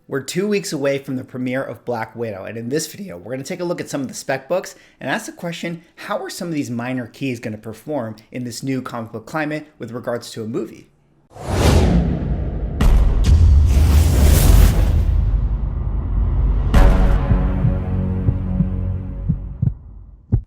We're 2 weeks away from the premiere of Black Widow, and in this video, we're going to take a look at some of the spec books and ask the question, how are some of these minor keys going to perform in this new comic book climate with regards to a movie?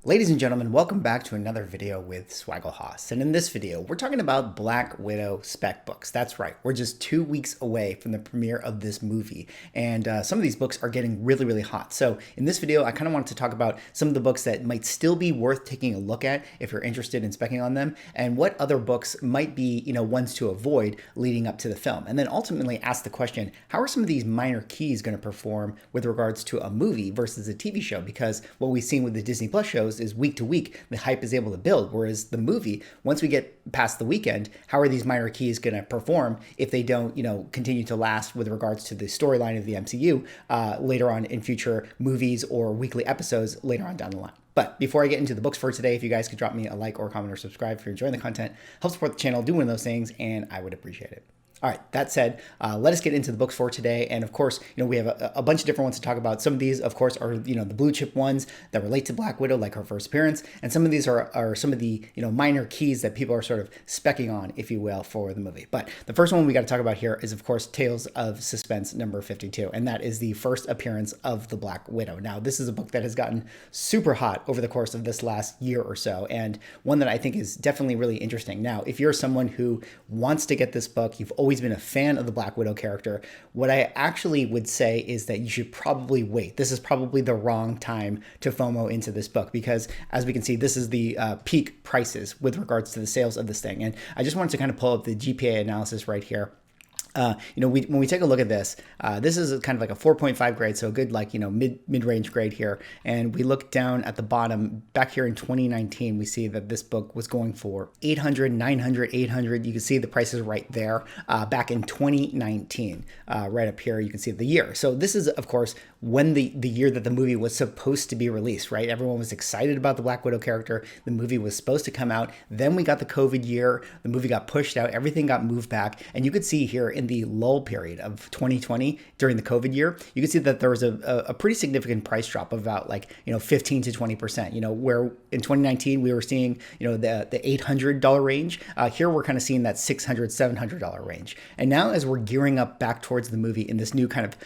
Ladies and gentlemen, welcome back to another video with Swaggle Haas. And in this video, we're talking about Black Widow spec books. That's right, we're just 2 weeks away from the premiere of this movie. And some of these books are getting really, really hot. So in this video, I kind of wanted to talk about some of the books that might still be worth taking a look at if you're interested in speccing on them, and what other books might be, ones to avoid leading up to the film. And then ultimately ask the question, how are some of these minor keys going to perform with regards to a movie versus a TV show? Because what we've seen with the Disney Plus shows is week to week, the hype is able to build. Whereas the movie, once we get past the weekend, how are these minor keys going to perform if they don't, continue to last with regards to the storyline of the MCU later on in future movies or weekly episodes later on down the line? But before I get into the books for today, if you guys could drop me a like or a comment or subscribe if you're enjoying the content, help support the channel, do one of those things, and I would appreciate it. All right, that said, let us get into the books for today. And of course, we have a bunch of different ones to talk about. Some of these, of course, are, the blue chip ones that relate to Black Widow, like her first appearance. And some of these are some of the, minor keys that people are sort of specking on, if you will, for the movie. But the first one we got to talk about here is, of course, Tales of Suspense number 52. And that is the first appearance of the Black Widow. Now, this is a book that has gotten super hot over the course of this last year or so, and one that I think is definitely really interesting. Now, if you're someone who wants to get this book, you've always been a fan of the Black Widow character, what I actually would say is that you should probably wait. This is probably the wrong time to FOMO into this book because, as we can see, this is the peak prices with regards to the sales of this thing. And I just wanted to kind of pull up the GPA analysis right here. When we take a look at this, this is kind of like a 4.5 grade, so a good mid-range grade here. And we look down at the bottom back here in 2019, we see that this book was going for 800, 900, 800. You can see the prices right there back in 2019, right up here. You can see the year. So this is, of course, when the year that the movie was supposed to be released, right? Everyone was excited about the Black Widow character. The movie was supposed to come out. Then we got the COVID year. The movie got pushed out. Everything got moved back. And you could see here in the lull period of 2020 during the COVID year, you can see that there was a pretty significant price drop of about 15 to 20%, where in 2019 we were seeing, the $800 range. Here we're kind of seeing that $600, $700 range. And now as we're gearing up back towards the movie in this new kind of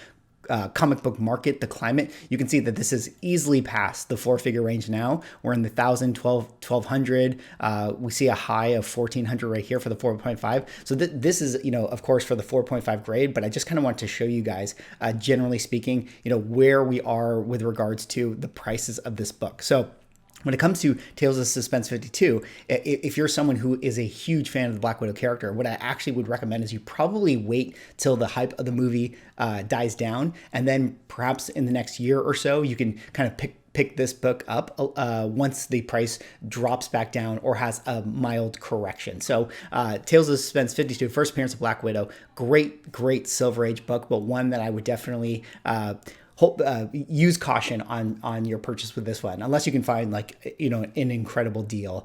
comic book market, the climate, you can see that this is easily past the four-figure range now. We're in the 1,000, 1,200. We see a high of 1,400 right here for the 4.5. So this is, of course, for the 4.5 grade, but I just kind of want to show you guys, generally speaking, where we are with regards to the prices of this book. So when it comes to Tales of Suspense 52, if you're someone who is a huge fan of the Black Widow character, what I actually would recommend is you probably wait till the hype of the movie dies down, and then perhaps in the next year or so, you can kind of pick this book up once the price drops back down or has a mild correction. So Tales of Suspense 52, first appearance of Black Widow, great Silver Age book, but one that I would definitely use caution on your purchase with this one, unless you can find an incredible deal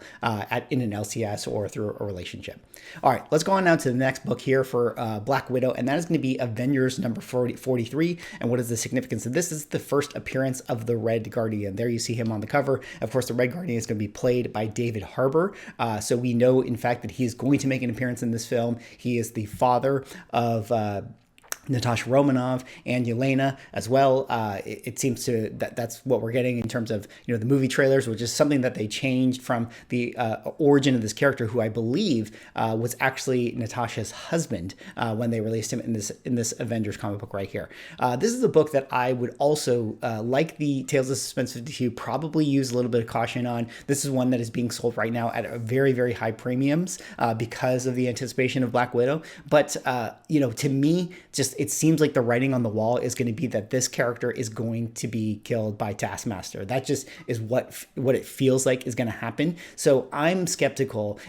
in an LCS or through a relationship. All right, let's go on now to the next book here for Black Widow, and that is going to be Avengers number 43. And what is the significance of this? This is the first appearance of the Red Guardian. There you see him on the cover. Of course, the Red Guardian is going to be played by David Harbour. So we know, in fact, that he is going to make an appearance in this film. He is the father of Natasha Romanoff and Yelena as well. It seems to that's what we're getting in terms of the movie trailers, which is something that they changed from the origin of this character, who I believe was actually Natasha's husband when they released him in this Avengers comic book right here. This is a book that I would also like the Tales of Suspense 52 probably use a little bit of caution on. This is one that is being sold right now at a very, very high premiums because of the anticipation of Black Widow. But to me, just it seems like the writing on the wall is going to be that this character is going to be killed by Taskmaster. That just is what it feels like is going to happen. So I'm skeptical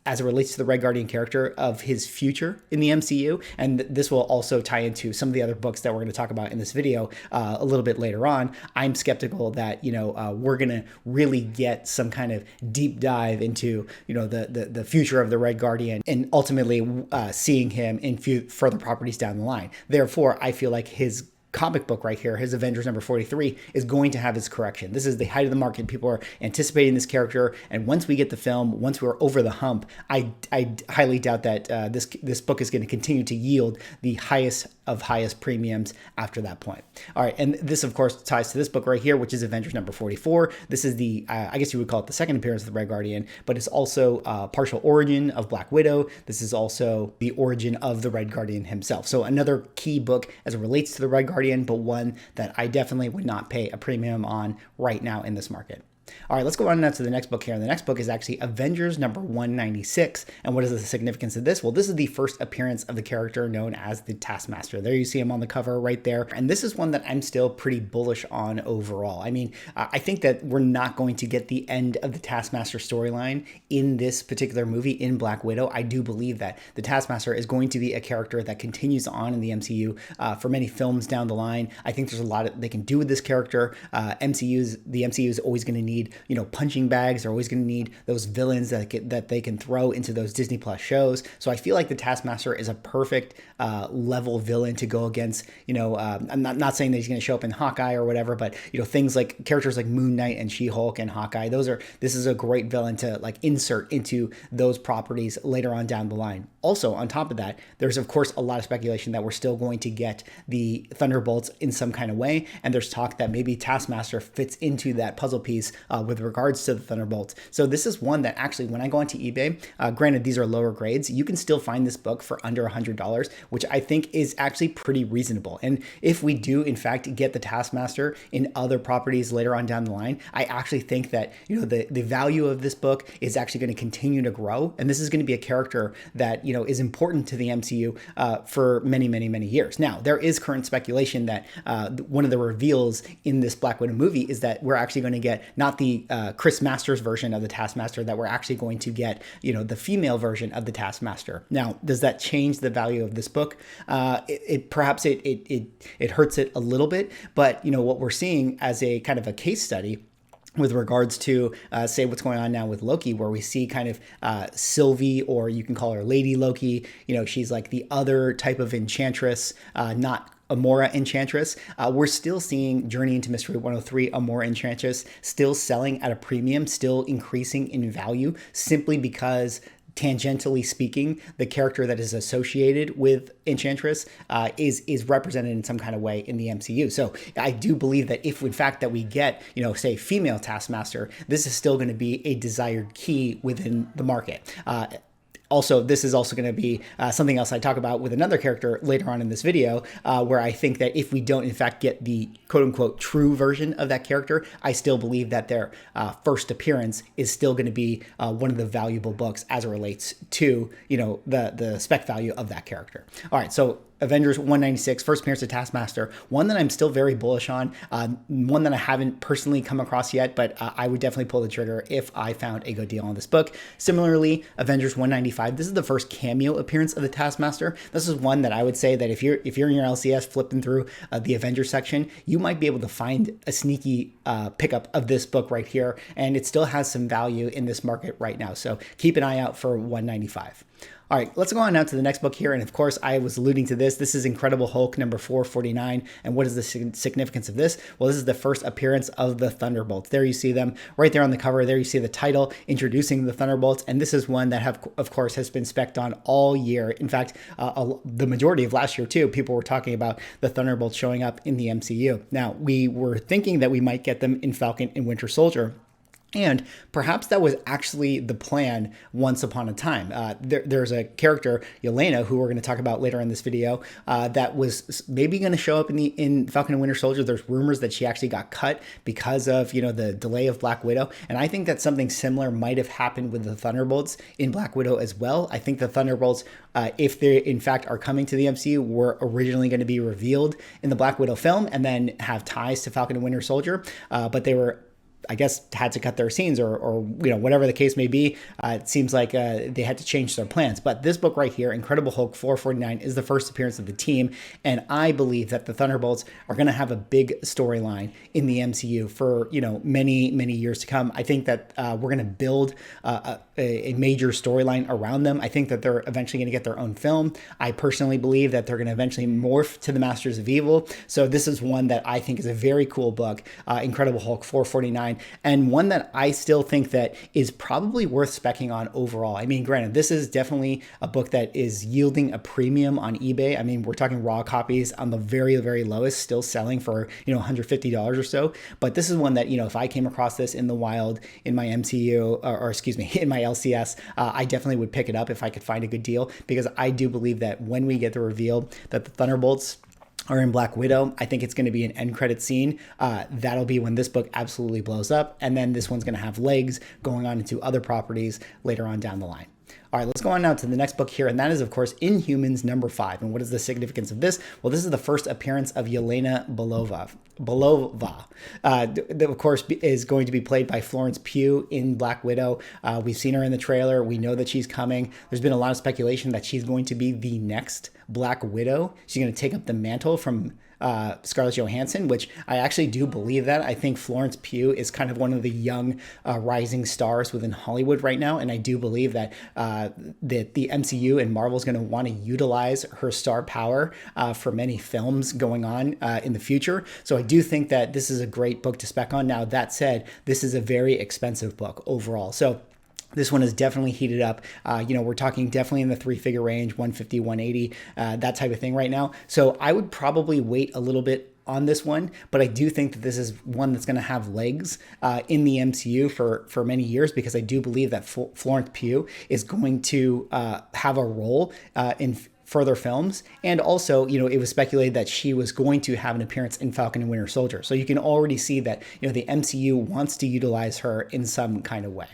as it relates to the Red Guardian character of his future in the MCU. And this will also tie into some of the other books that we're going to talk about in this video a little bit later on. I'm skeptical that, we're going to really get some kind of deep dive into, the future of the Red Guardian and ultimately seeing him in further properties down the line. Therefore, I feel like his comic book right here, his Avengers number 43, is going to have his correction. This is the height of the market. People are anticipating this character, and once we get the film, once we're over the hump, I highly doubt that this book is going to continue to yield the highest of highest premiums after that point. All right, and this of course ties to this book right here, which is Avengers number 44. This is the, I guess you would call it the second appearance of the Red Guardian, but it's also partial origin of Black Widow. This is also the origin of the Red Guardian himself. So another key book as it relates to the Red Guardian, but one that I definitely would not pay a premium on right now in this market. All right, let's go on now to the next book here. And the next book is actually Avengers number 196. And what is the significance of this? Well, this is the first appearance of the character known as the Taskmaster. There you see him on the cover right there. And this is one that I'm still pretty bullish on overall. I mean, I think that we're not going to get the end of the Taskmaster storyline in this particular movie in Black Widow. I do believe that the Taskmaster is going to be a character that continues on in the MCU for many films down the line. I think there's a lot they can do with this character. The MCU is always going to need, punching bags. They're always going to need those villains that they can throw into those Disney Plus shows. So I feel like the Taskmaster is a perfect level villain to go against. I'm not saying that he's going to show up in Hawkeye or whatever, but things like characters like Moon Knight and She-Hulk and Hawkeye. This is a great villain to insert into those properties later on down the line. Also, on top of that, there's of course a lot of speculation that we're still going to get the Thunderbolts in some kind of way, and there's talk that maybe Taskmaster fits into that puzzle piece with regards to the Thunderbolts. So this is one that actually, when I go onto eBay, granted these are lower grades, you can still find this book for under $100, which I think is actually pretty reasonable. And if we do in fact get the Taskmaster in other properties later on down the line, I actually think that the value of this book is actually going to continue to grow, and this is going to be a character that is important to the MCU for many, many, many years. Now, there is current speculation that one of the reveals in this Black Widow movie is that we're actually going to get not the Chris Masters version of the Taskmaster, that we're actually going to get the female version of the Taskmaster. Now, does that change the value of this book? Perhaps it hurts it a little bit, but what we're seeing as a kind of a case study with regards to, say, what's going on now with Loki, where we see kind of Sylvie, or you can call her Lady Loki. She's like the other type of enchantress, not Amora Enchantress. We're still seeing Journey into Mystery 103, Amora Enchantress, still selling at a premium, still increasing in value, simply because tangentially speaking, the character that is associated with Enchantress is represented in some kind of way in the MCU. So I do believe that if in fact that we get, say female Taskmaster, this is still going to be a desired key within the market. Also, this is also going to be something else I talk about with another character later on in this video, where I think that if we don't, in fact, get the quote-unquote true version of that character, I still believe that their first appearance is still going to be one of the valuable books as it relates to, the spec value of that character. All right, so Avengers 196, first appearance of Taskmaster, one that I'm still very bullish on, one that I haven't personally come across yet, but I would definitely pull the trigger if I found a good deal on this book. Similarly, Avengers 195, this is the first cameo appearance of the Taskmaster. This is one that I would say that if you're in your LCS flipping through the Avengers section, you might be able to find a sneaky pickup of this book right here, and it still has some value in this market right now. So keep an eye out for 195. All right, let's go on now to the next book here. And of course, I was alluding to this. This is Incredible Hulk number 449. And what is the significance of this? Well, this is the first appearance of the Thunderbolts. There you see them right there on the cover. There you see the title introducing the Thunderbolts. And this is one that of course, has been spec'd on all year. In fact, the majority of last year too, people were talking about the Thunderbolts showing up in the MCU. Now, we were thinking that we might get them in Falcon and Winter Soldier. And perhaps that was actually the plan once upon a time. There's a character, Yelena, who we're going to talk about later in this video, that was maybe going to show up in Falcon and Winter Soldier. There's rumors that she actually got cut because of, the delay of Black Widow. And I think that something similar might have happened with the Thunderbolts in Black Widow as well. I think the Thunderbolts, if they in fact are coming to the MCU, were originally going to be revealed in the Black Widow film and then have ties to Falcon and Winter Soldier. But they were I guess, had to cut their scenes or whatever the case may be. It seems like they had to change their plans. But this book right here, Incredible Hulk 449, is the first appearance of the team. And I believe that the Thunderbolts are going to have a big storyline in the MCU for, many, many years to come. I think that we're going to build a major storyline around them. I think that they're eventually going to get their own film. I personally believe that they're going to eventually morph to the Masters of Evil. So this is one that I think is a very cool book, Incredible Hulk 449, and one that I still think that is probably worth specking on overall. I mean, granted, this is definitely a book that is yielding a premium on eBay. I mean, we're talking raw copies on the very, very lowest, still selling for, $150 or so. But this is one that, if I came across this in the wild in my MCU, or excuse me, in my LCS, I definitely would pick it up if I could find a good deal, because I do believe that when we get the reveal that the Thunderbolts are in Black Widow, I think it's going to be an end credit scene. That'll be when this book absolutely blows up. And then this one's going to have legs going on into other properties later on down the line. All right, let's go on now to the next book here, and that is, of course, Inhumans #5. And what is the significance of this? Well, this is the first appearance of Yelena Belova. That, of course, is going to be played by Florence Pugh in Black Widow. We've seen her in the trailer. We know that she's coming. There's been a lot of speculation that she's going to be the next Black Widow. She's going to take up the mantle from Scarlett Johansson, which I actually do believe that. I think Florence Pugh is kind of one of the young rising stars within Hollywood right now, and I do believe that that the MCU and Marvel is going to want to utilize her star power for many films going on in the future. So I do think that this is a great book to spec on. Now, that said, this is a very expensive book overall. So this one is definitely heated up. We're talking definitely in the three-figure range, 150, 180, that type of thing right now. So I would probably wait a little bit on this one, but I do think that this is one that's going to have legs in the MCU for many years, because I do believe that Florence Pugh is going to have a role in further films. And also, it was speculated that she was going to have an appearance in Falcon and Winter Soldier. So you can already see that, the MCU wants to utilize her in some kind of way.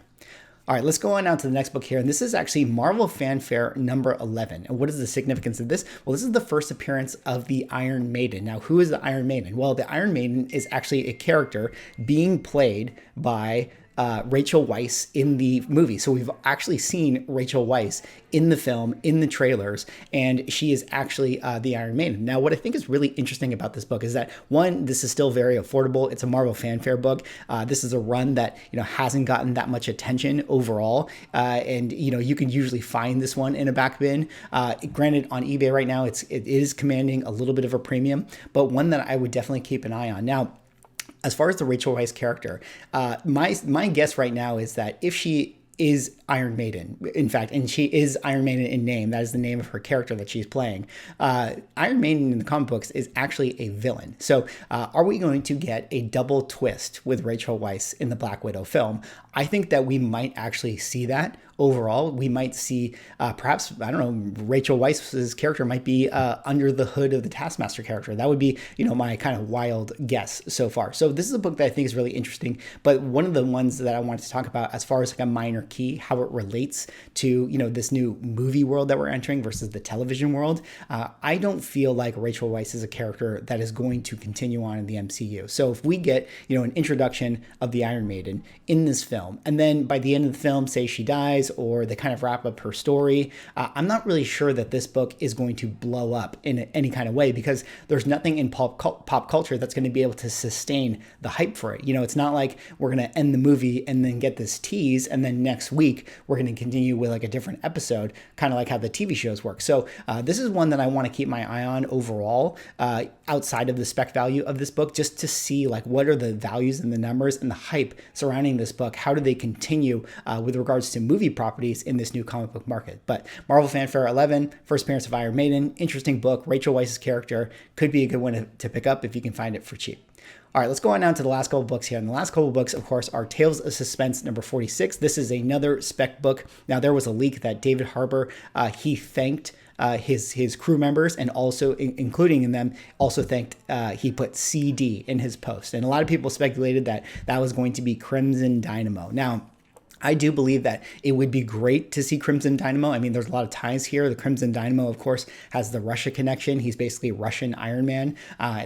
All right, let's go on now to the next book here. And this is actually Marvel Fanfare #11. And what is the significance of this? Well, this is the first appearance of the Iron Maiden. Now, who is the Iron Maiden? Well, the Iron Maiden is actually a character being played by Rachel Weisz in the movie. So we've actually seen Rachel Weisz in the film, in the trailers, and she is actually the Iron Maiden. Now, what I think is really interesting about this book is that, one, this is still very affordable. It's a Marvel Fanfare book. This is a run that, hasn't gotten that much attention overall. And, you can usually find this one in a back bin. Granted, on eBay right now, it is commanding a little bit of a premium, but one that I would definitely keep an eye on. Now, as far as the Rachel Weisz character, my guess right now is that if she is Iron Maiden, in fact, and she is Iron Maiden in name, that is the name of her character that she's playing, Iron Maiden in the comic books is actually a villain. So are we going to get a double twist with Rachel Weisz in the Black Widow film? I think that we might actually see that. Overall, we might see perhaps, I don't know, Rachel Weisz's character might be under the hood of the Taskmaster character. That would be, my kind of wild guess so far. So this is a book that I think is really interesting, but one of the ones that I wanted to talk about as far as like a minor key, how it relates to, this new movie world that we're entering versus the television world. I don't feel like Rachel Weisz is a character that is going to continue on in the MCU. So if we get, an introduction of the Iron Maiden in this film, and then by the end of the film, say she dies, or they kind of wrap up her story, I'm not really sure that this book is going to blow up in any kind of way, because there's nothing in pop culture that's going to be able to sustain the hype for it. It's not like we're going to end the movie and then get this tease, and then next week we're going to continue with like a different episode, kind of like how the TV shows work. So this is one that I want to keep my eye on overall, outside of the spec value of this book, just to see like what are the values and the numbers and the hype surrounding this book. How do they continue with regards to movie properties in this new comic book market? But Marvel Fanfare 11, first appearance of Iron Maiden, interesting book. Rachel Weisz's character could be a good one to pick up if you can find it for cheap. All right, let's go on now to the last couple of books here. And the last couple of books, of course, are Tales of Suspense #46. This is another spec book. Now, there was a leak that David Harbour, he thanked his crew members, and also including in them, also thanked, he put CD in his post. And a lot of people speculated that that was going to be Crimson Dynamo. Now, I do believe that it would be great to see Crimson Dynamo. I mean, there's a lot of ties here. The Crimson Dynamo, of course, has the Russia connection. He's basically Russian Iron Man.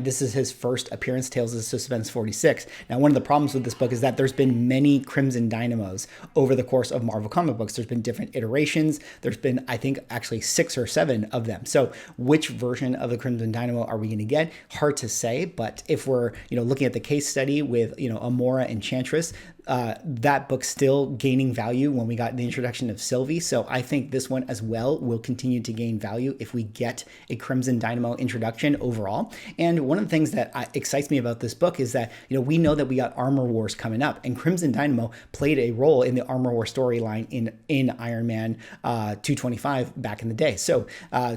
This is his first appearance, Tales of Suspense 46. Now, one of the problems with this book is that there's been many Crimson Dynamos over the course of Marvel comic books. There's been different iterations. There's been, I think, actually 6 or 7 of them. So which version of the Crimson Dynamo are we going to get? Hard to say, but if we're, looking at the case study with, Amora Enchantress, that book still gaining value when we got the introduction of Sylvie. So I think this one as well will continue to gain value if we get a Crimson Dynamo introduction overall. And one of the things that excites me about this book is that, we know that we got Armor Wars coming up, and Crimson Dynamo played a role in the Armor War storyline in Iron Man 225 back in the day. So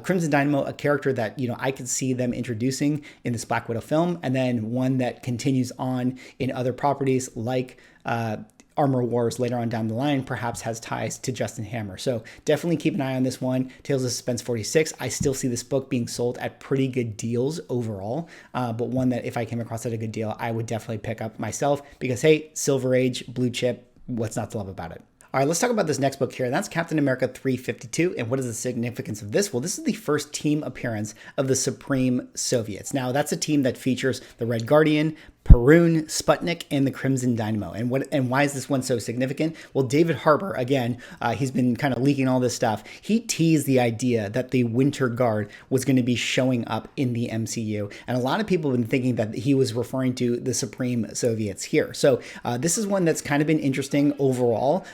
Crimson Dynamo, a character that, I could see them introducing in this Black Widow film, and then one that continues on in other properties like Armor Wars later on down the line, perhaps has ties to Justin Hammer. So definitely keep an eye on this one, Tales of Suspense 46. I still see this book being sold at pretty good deals overall, but one that if I came across at a good deal, I would definitely pick up myself because, hey, Silver Age, blue chip, what's not to love about it? All right, let's talk about this next book here. That's Captain America 352. And what is the significance of this? Well, this is the first team appearance of the Supreme Soviets. Now, that's a team that features the Red Guardian, Perun, Sputnik, and the Crimson Dynamo. And why is this one so significant? Well, David Harbour, again, he's been kind of leaking all this stuff. He teased the idea that the Winter Guard was going to be showing up in the MCU. And a lot of people have been thinking that he was referring to the Supreme Soviets here. So this is one that's kind of been interesting overall.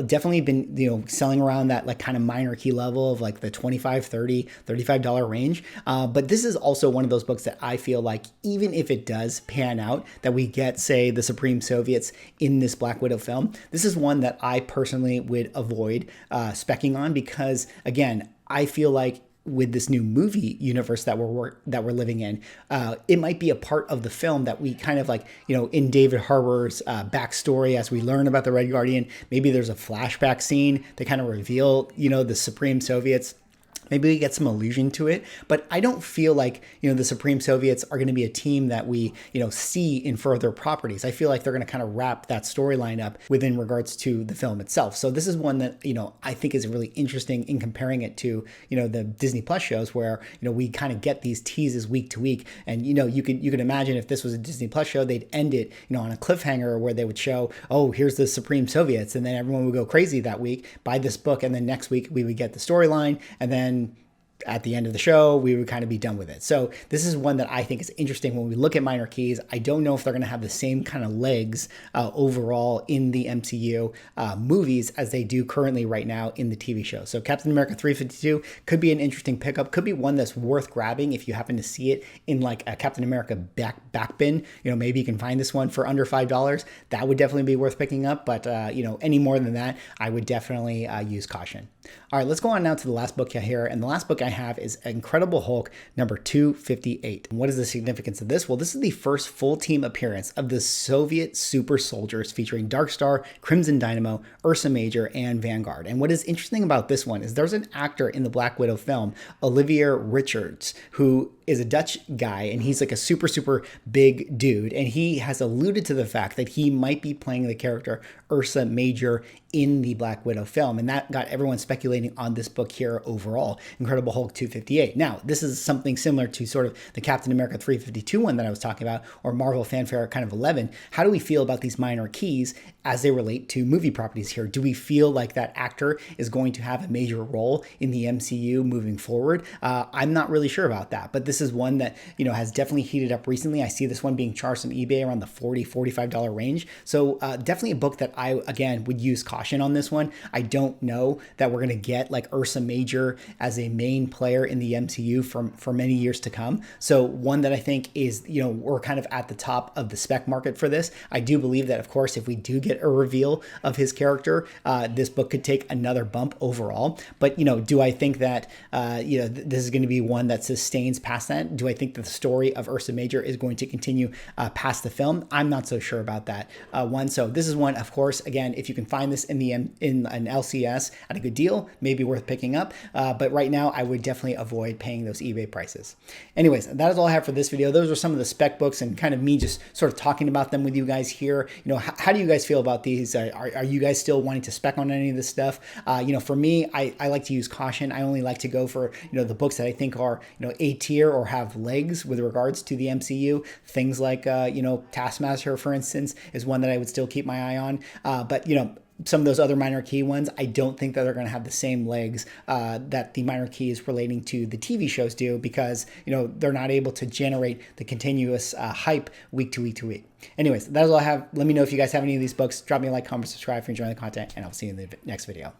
Definitely been, selling around that like kind of minor key level of like the $25, $30, $35 range. But this is also one of those books that I feel like even if it does pan out, that we get, say, the Supreme Soviets in this Black Widow film, this is one that I personally would avoid specking on because, again, I feel like with this new movie universe that we're living in, it might be a part of the film that we kind of like, in David Harbour's backstory as we learn about the Red Guardian, maybe there's a flashback scene that kind of reveal, the Supreme Soviets. Maybe we get some allusion to it, but I don't feel like, the Supreme Soviets are going to be a team that we, see in further properties. I feel like they're going to kind of wrap that storyline up within regards to the film itself. So this is one that, I think is really interesting in comparing it to, the Disney Plus shows where, we kind of get these teases week to week. And, you could imagine if this was a Disney Plus show, they'd end it, on a cliffhanger where they would show, oh, here's the Supreme Soviets. And then everyone would go crazy that week, buy this book. And then next week we would get the storyline. And then at the end of the show, we would kind of be done with it. So this is one that I think is interesting when we look at minor keys. I don't know if they're going to have the same kind of legs overall in the MCU movies as they do currently right now in the TV show. So Captain America 352 could be an interesting pickup, could be one that's worth grabbing if you happen to see it in like a Captain America back bin. Maybe you can find this one for under $5. That would definitely be worth picking up. But, any more than that, I would definitely use caution. All right, let's go on now to the last book here. And the last book I have is Incredible Hulk number 258. And what is the significance of this? Well, this is the first full team appearance of the Soviet super soldiers featuring Dark Star, Crimson Dynamo, Ursa Major, and Vanguard. And what is interesting about this one is there's an actor in the Black Widow film, Olivier Richards, who is a Dutch guy, and he's like a super, super big dude. And he has alluded to the fact that he might be playing the character Ursa Major in the Black Widow film. And that got everyone speculating on this book here overall, Incredible Hulk 258. Now, this is something similar to sort of the Captain America 352 one that I was talking about, or Marvel Fanfare kind of 11. How do we feel about these minor keys as they relate to movie properties here? Do we feel like that actor is going to have a major role in the MCU moving forward? I'm not really sure about that, but this is one that, has definitely heated up recently. I see this one being charged on eBay around the $40, $45 range. So definitely a book that I, again, would use caution on this one. I don't know that we're going to get like Ursa Major as a main player in the MCU for many years to come. So one that I think is, we're kind of at the top of the spec market for this. I do believe that, of course, if we do get a reveal of his character, this book could take another bump overall. But, do I think that, this is going to be one that sustains past past that. Do I think that the story of Ursa Major is going to continue past the film? I'm not so sure about that one. So this is one, of course, again, if you can find this in an LCS at a good deal, maybe worth picking up. But right now, I would definitely avoid paying those eBay prices. Anyways, that is all I have for this video. Those are some of the spec books and kind of me just sort of talking about them with you guys here. You know, how do you guys feel about these? Are you guys still wanting to spec on any of this stuff? You know, for me, I like to use caution. I only like to go for, you know, the books that I think are, you know, A tier or have legs with regards to the MCU. Things like, you know, Taskmaster, for instance, is one that I would still keep my eye on. But, you know, some of those other minor key ones, I don't think that they're going to have the same legs that the minor keys relating to the TV shows do, because, you know, they're not able to generate the continuous hype week to week to week. Anyways, that's all I have. Let me know if you guys have any of these books. Drop me a like, comment, subscribe if you're enjoying the content, and I'll see you in the next video.